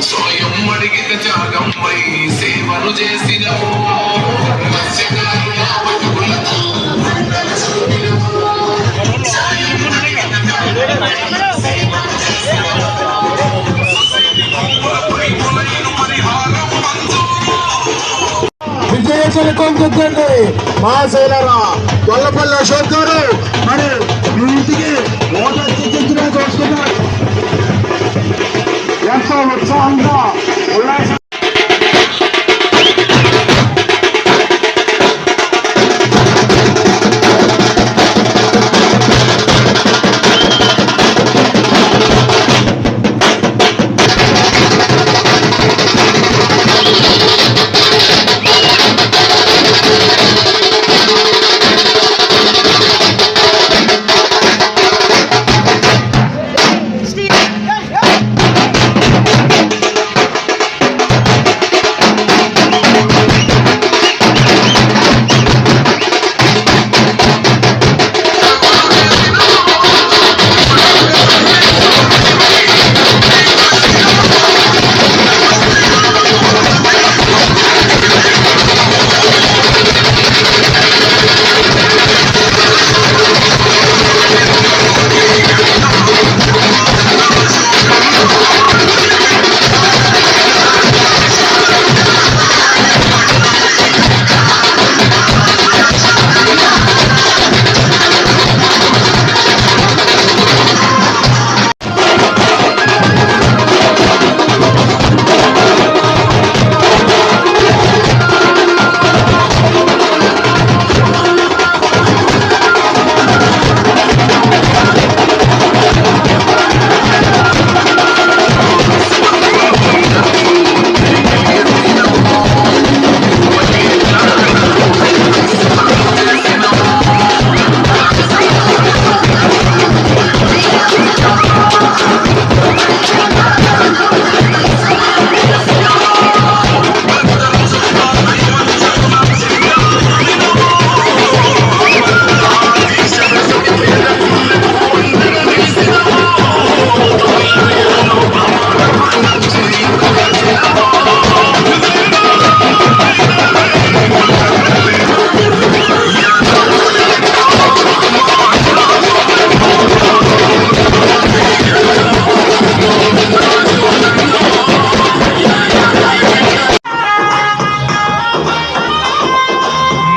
స్వయం అడిగిత త్యాగంపై సేవలు చేసిన విజయశలకం దిద్దండి మా శైలరా గొల్లపల్లి అశోక్ గారు మరి మీ ఇంటికి ఓటర్ చిత్రించడానికి వస్తున్నారు. ఎంతో ఉత్సాహంగా ఉల్లాసం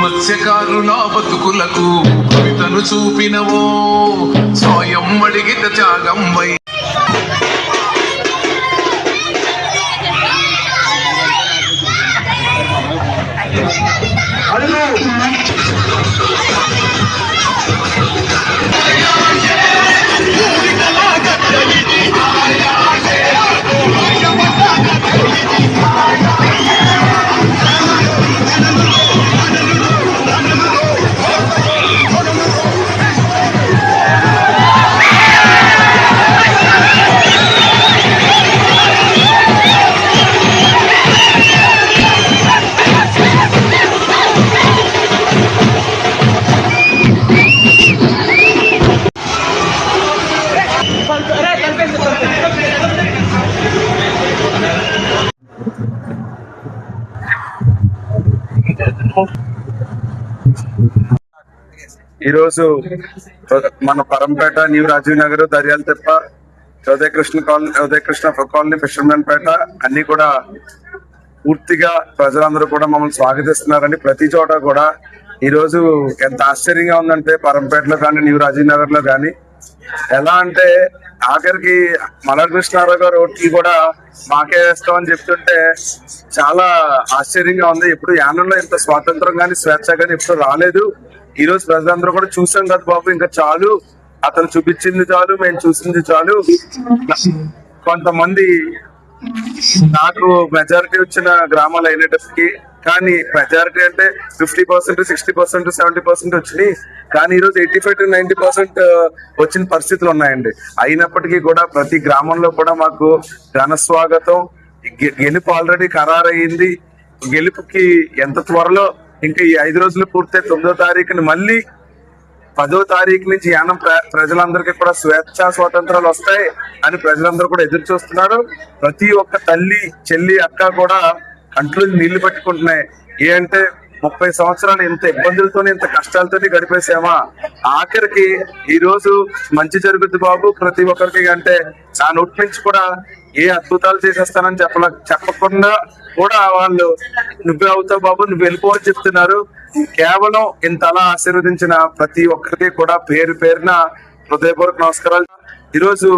మత్స్యకారుల బతుకులకు కవితను చూపినవో స్వయం అడిగిత త్యాగంపై ఈరోజు మన Parampeta, new Rajiv Nagar, దర్యాలతిప్ప, Udayakrishna colony, fishermen పేట అన్ని కూడా పూర్తిగా ప్రజలందరూ కూడా మమ్మల్ని స్వాగతిస్తున్నారండి. ప్రతి చోట కూడా ఈరోజు ఎంత ఆశ్చర్యంగా ఉందంటే పరంపేటలో కానీ, న్యూ రాజీవ్ నగర్ లో కానీ ఎలా అంటే ఆఖరికి మల్లాకృష్ణారావు గారు ఓట్లు కూడా మాకే వేస్తామని చెప్తుంటే చాలా ఆశ్చర్యంగా ఉంది. ఎప్పుడు యానంలో ఇంత స్వాతంత్రం కానీ, స్వేచ్ఛ కానీ ఎప్పుడు రాలేదు. ఈ రోజు ప్రజలందరూ కూడా చూసాం కదా బాబు, ఇంకా చాలు, అతను చూపించింది చాలు, మేము చూసింది చాలు. కొంతమంది నాకు మెజారిటీ వచ్చిన గ్రామాలు అయినప్పటికీ కానీ మెజారిటీ అంటే 50%, 60%, 70% వచ్చినాయి. కానీ ఈరోజు 85 to 90% వచ్చిన పరిస్థితులు ఉన్నాయండి. అయినప్పటికీ కూడా ప్రతి గ్రామంలో కూడా మాకు ఘన స్వాగతం. గెలుపు ఆల్రెడీ ఖరారయ్యింది. గెలుపుకి ఎంత త్వరలో ఇంకా ఈ 5 రోజులు పూర్తయి 9వ తారీఖుని మళ్ళీ 10వ తారీఖు నుంచి యానం ప్రజలందరికీ కూడా స్వేచ్ఛా స్వాతంత్రాలు వస్తాయి అని ప్రజలందరూ కూడా ఎదురు చూస్తున్నారు. ప్రతి ఒక్క తల్లి చెల్లి అక్క కూడా కంట్లో నీళ్లు పట్టుకుంటున్నాయి. ఏంటంటే 30 సంవత్సరాలు ఇంత ఇబ్బందులతోనే ఇంత కష్టాలతోనే గడిపేసామా, ఆఖరికి ఈ రోజు మంచి జరుగుద్ది బాబు ప్రతి ఒక్కరికి అంటే నా నోటి నుంచి కూడా ఏ అద్భుతాలు చేసేస్తానని చెప్పకుండా కూడా వాళ్ళు నువ్వే అవుతావు బాబు, నువ్వు వెళ్ళిపోవని చెప్తున్నారు. కేవలం ఇంతలా ఆశీర్వదించిన ప్రతి ఒక్కరికి కూడా పేరు పేరున హృదయపూర్వక నమస్కారాలు. ఈరోజు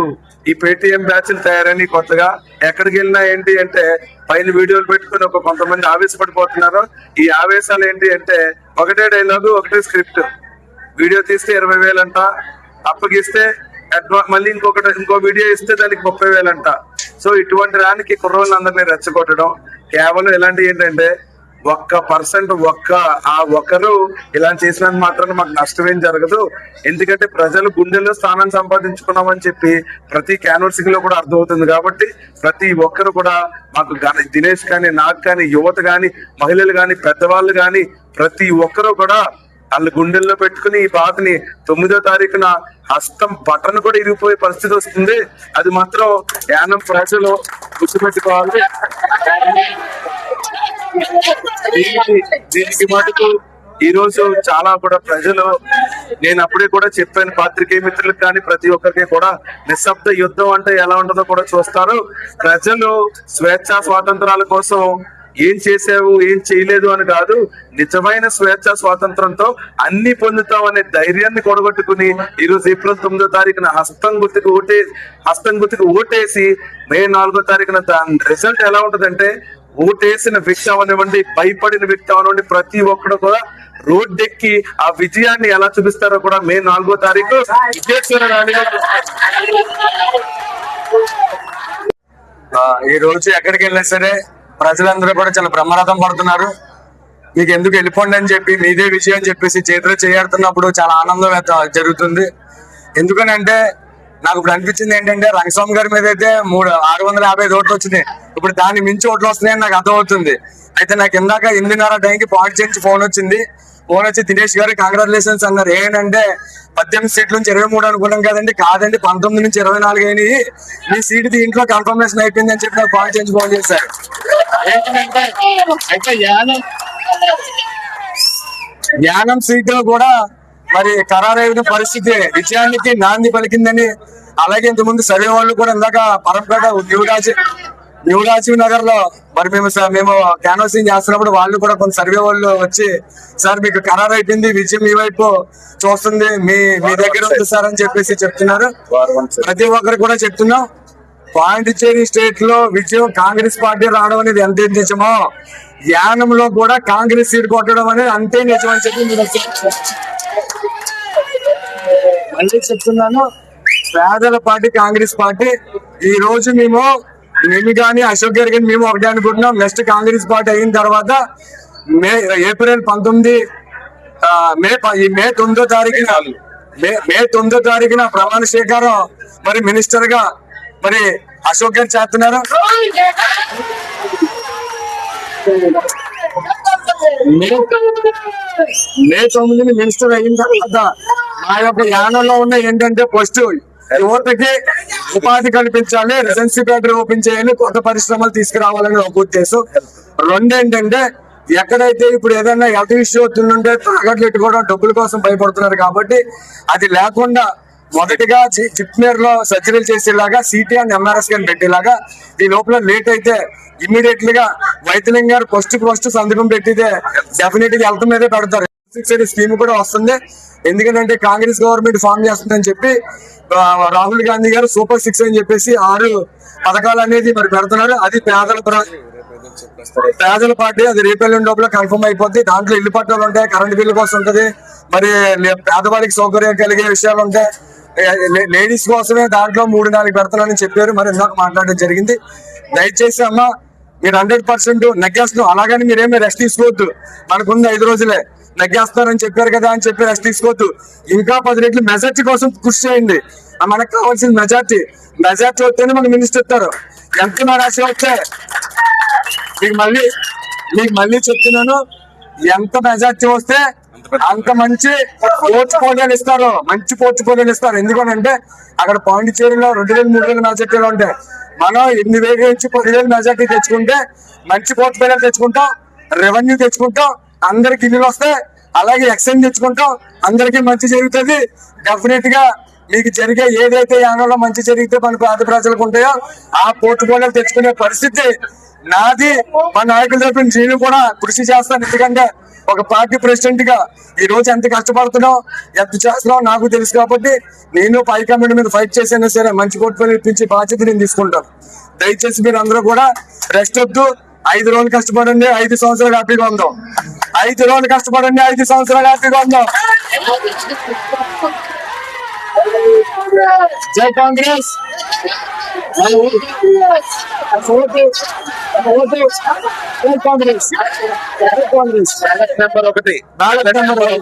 ఈ పేటిఎం బ్యాచ్లు తయారని కొత్తగా ఎక్కడికి వెళ్ళినా ఏంటి అంటే పైన వీడియోలు పెట్టుకుని కొంతమంది ఆవేశపడిపోతున్నారు. ఈ ఆవేశాలు ఏంటి అంటే ఒకటే డైలాగు ఒకటే స్క్రిప్ట్, వీడియో తీస్తే 20,000 అంట, అప్పగిస్తే మళ్ళీ ఇంకో వీడియో ఇస్తే దానికి 30,000 అంట. సో ఇటువంటి దానికి కుర్రోళ్ళందరినీ రెచ్చగొట్టడం కేవలం ఇలాంటి ఏంటంటే 1% ఒకరు ఇలా చేసినందుకు మాత్రం మాకు నష్టమేం జరగదు. ఎందుకంటే ప్రజలు గుండెల్లో స్థానం సంపాదించుకున్నామని చెప్పి ప్రతి క్యాన్వర్సింగ్ లో కూడా అర్థమవుతుంది. కాబట్టి ప్రతి ఒక్కరు కూడా మాకు దినేష్ కానీ నాకు కానీ యువత కానీ మహిళలు కానీ పెద్దవాళ్ళు కానీ ప్రతి ఒక్కరు కూడా వాళ్ళ గుండెల్లో పెట్టుకుని ఈ బాధని 9వ తారీఖున హస్తం బటన్ కూడా ఇరిగిపోయే పరిస్థితి వస్తుంది. అది మాత్రం యానం ప్రజలు గుర్తుపెట్టుకోవాలి. దీనికి మటుకు ఈ రోజు చాలా కూడా ప్రజలు, నేను అప్పుడే కూడా చెప్పాను పాత్రికేయ మిత్రులకు కానీ ప్రతి ఒక్కరికి కూడా, నిశ్శబ్ద యుద్ధం అంటే ఎలా ఉంటుందో కూడా చూస్తారు. ప్రజలు స్వేచ్ఛా స్వాతంత్రాల కోసం ఏం చేసావు ఏం చేయలేదు అని కాదు, నిజమైన స్వేచ్ఛ స్వాతంత్రంతో అన్ని పొందుతాం అనే ధైర్యాన్ని కొడగొట్టుకుని ఈరోజు ఏప్రిల్ 9వ తారీఖున హస్తం గుర్తుకు ఓటేసి మే 4వ తారీఖున దాని రిజల్ట్ ఎలా ఉంటదంటే ఓటేసిన వ్యక్తి అవనివ్వండి, భయపడిన వ్యక్తి అవనివ్వండి, ప్రతి ఒక్కరు కూడా రోడ్డెక్కి ఆ విజయాన్ని ఎలా చూపిస్తారో కూడా మే 4వ తారీఖు ఈ రోజు ఎక్కడికి వెళ్ళినా సరే ప్రజలందరూ కూడా చాలా బ్రహ్మరథం పడుతున్నారు. మీకు ఎందుకు వెళ్ళిపోండి అని చెప్పి మీదే విజయం అని చెప్పేసి చేతిలో చేయాడుతున్నప్పుడు చాలా ఆనందం జరుగుతుంది. ఎందుకనంటే నాకు ఇప్పుడు అనిపించింది ఏంటంటే రంగస్వామి గారి మీద అయితే 650 ఓట్లు వచ్చినాయి, ఇప్పుడు దాన్ని మించి ఓట్లు వస్తున్నాయని నాకు అర్థమవుతుంది. అయితే నాకు ఇందాక 8:30 టైంకి పాయింట్ చేసి ఫోన్ వచ్చి దినేష్ గారు కంగ్రాచులేషన్స్ అన్నారు. ఏంటంటే 18 సీట్ల నుంచి 23 అనుకున్నాం కదండి, కాదండి 19 నుంచి 24 అయినాయి, మీ సీట్ దీంట్లో కన్ఫర్మేషన్ అయిపోయింది అని చెప్పి నాకు పాయింట్ చేసి ఫోన్ చేశారు. ఏంటంటే అయితే యానం సీట్లో కూడా మరి ఖరారైన పరిస్థితి విజయానికి నాంది పలికిందని, అలాగే ఇంతకుముందు సర్వే వాళ్ళు కూడా ఇందాక పరంపేట న్యూ రాజీవ్ నగర్ లో మరి మేము క్యాన్వాసింగ్ చేస్తున్నప్పుడు వాళ్ళు కూడా కొంత సర్వే వాళ్ళు వచ్చి సార్ మీకు ఖరారు అయిపోయింది, విజయం మీ వైపు చూస్తుంది, మీ దగ్గర ఉంది సార్ అని చెప్పేసి చెప్తున్నారు. ప్రతి ఒక్కరు కూడా చెప్తున్నాం, పాండిచ్చేరి స్టేట్ లో విజయం కాంగ్రెస్ పార్టీ రావడం అనేది ఎంత నిజమో యానంలో కూడా కాంగ్రెస్ సీట్ కొట్టడం అనేది అంతే నిజం అని చెప్పి మళ్ళీ చెప్తున్నాను. పేదల పార్టీ కాంగ్రెస్ పార్టీ. ఈ రోజు మేము కానీ అశోక్ గారు కానీ మేము ఒకటే అనుకుంటున్నాం, నెక్స్ట్ కాంగ్రెస్ పార్టీ అయిన తర్వాత ఏప్రిల్ 19 మే 9వ తారీఖున ప్రమాణ స్వీకారం మరి మినిస్టర్ గా మరి అశోక్ గారు చేస్తున్నారు. మే 9 మినిస్టర్ అయిన తర్వాత మా యొక్క యానంలో ఉన్న ఏంటంటే ఫస్ట్ యువతకి ఉపాధి కల్పించాలి, రెసిడెన్సీ ఫ్యాక్టరీ ఓపెన్ చేయాలి, కొత్త పరిశ్రమలు తీసుకురావాలని ఒక ఉద్దేశం. రెండేంటంటే ఎక్కడైతే ఇప్పుడు ఏదైనా హెల్త్ ఇష్యూ అవుతుందంటే తాగట్లు పెట్టుకోవడం డబ్బుల కోసం భయపడుతున్నారు కాబట్టి అది లేకుండా మొదటిగా జిప్మేర్ లో సర్జరీలు చేసేలాగా సిటీ అండ్ ఎంఆర్ఎస్ గాని పెట్టేలాగా, ఈ లోపల లేట్ అయితే ఇమ్మీడియట్ గా వైద్యలింగ్ గారు ఫస్ట్ సంతకం పెట్టితే డెఫినెట్ గా హెల్త్ మీదే పెడతారు. స్కీమ్ కూడా వస్తుంది, ఎందుకంటే కాంగ్రెస్ గవర్నమెంట్ ఫామ్ చేస్తుందని చెప్పి రాహుల్ గాంధీ గారు సూపర్ 6 అని చెప్పేసి 6 పథకాలు అనేది మరి పెడుతున్నారు. అది పేదల పార్టీ, అది రేపెల్లుండి లోపల కన్ఫర్మ్ అయిపోద్ది. దాంట్లో ఇల్లు పట్టాలు ఉంటాయి, కరెంట్ బిల్లు కోసం ఉంటది, మరి పేదవాడికి సౌకర్యం కలిగే విషయాలు ఉంటాయి, లేడీస్ కోసమే దాంట్లో 3-4 పెడతానని చెప్పారు. మరి ఇందాక మాట్లాడడం జరిగింది. దయచేసి అమ్మ మీరు 100% నెగ్గేస్తున్నాం, అలాగని మీరేమీ రెస్ట్ తీసుకోవద్దు. మనకున్న 5 రోజులే నెగ్గేస్తారని చెప్పారు కదా అని చెప్పి రెస్ట్ తీసుకోవద్దు. ఇంకా 10 రెట్లు మెజార్టీ కోసం కృషి చేయండి. మనకు కావాల్సిన మెజార్టీ వస్తేనే మనకు మినిస్టర్ ఇస్తారు. ఎంత రాశి వస్తే మీకు మళ్ళీ చెప్తున్నాను, ఎంత మెజార్టీ వస్తే అంత మంచి పోర్ట్ఫోలియోలు ఇస్తారు, మంచి పోర్ట్ఫోలియోలు ఇస్తారు. ఎందుకనంటే అక్కడ పాండిచేరిలో 2,000-3,000 మెజార్టీలు ఉంటాయి. మనం 8,000 నుంచి 10,000 మెజార్టీ తెచ్చుకుంటే మంచి పోర్ట్ఫోలియోలు తెచ్చుకుంటాం, రెవెన్యూ తెచ్చుకుంటాం, అందరికి ఇల్లులు వస్తాయి. అలాగే ఎక్స్చేంజ్ తెచ్చుకుంటాం, అందరికీ మంచి జరుగుతుంది. డెఫినెట్ గా మీకు జరిగే ఏదైతే యానంలో మంచి జరిగితే మన పేద ప్రజలకు ఉంటాయో ఆ పోర్ట్ఫోలియోలు తెచ్చుకునే పరిస్థితి నాది. మా నాయకుల తరపున నేను కూడా కృషి చేస్తాను. ఎందుకంటే ఒక పార్టీ ప్రెసిడెంట్ గా ఈ రోజు ఎంత కష్టపడుతున్నాం, ఎంత చేస్తున్నాం నాకు తెలుసు. కాబట్టి నేను పై కమిటీ మీద ఫైట్ చేసినా సరే మంచి పోర్ట్ఫోలియో ఇప్పించే బాధ్యత నేను తీసుకుంటాను. దయచేసి మీరు అందరూ కూడా రెస్ట్ వద్దు. 5 రోజులు కష్టపడండి, 5 సంవత్సరాలు హ్యాపీగా ఉందాం. 5 రోజులు కష్టపడండి, 5 సంవత్సరాలు హ్యాపీగా ఉందాం. జై Congress. Congress number 1. Ballot number 1.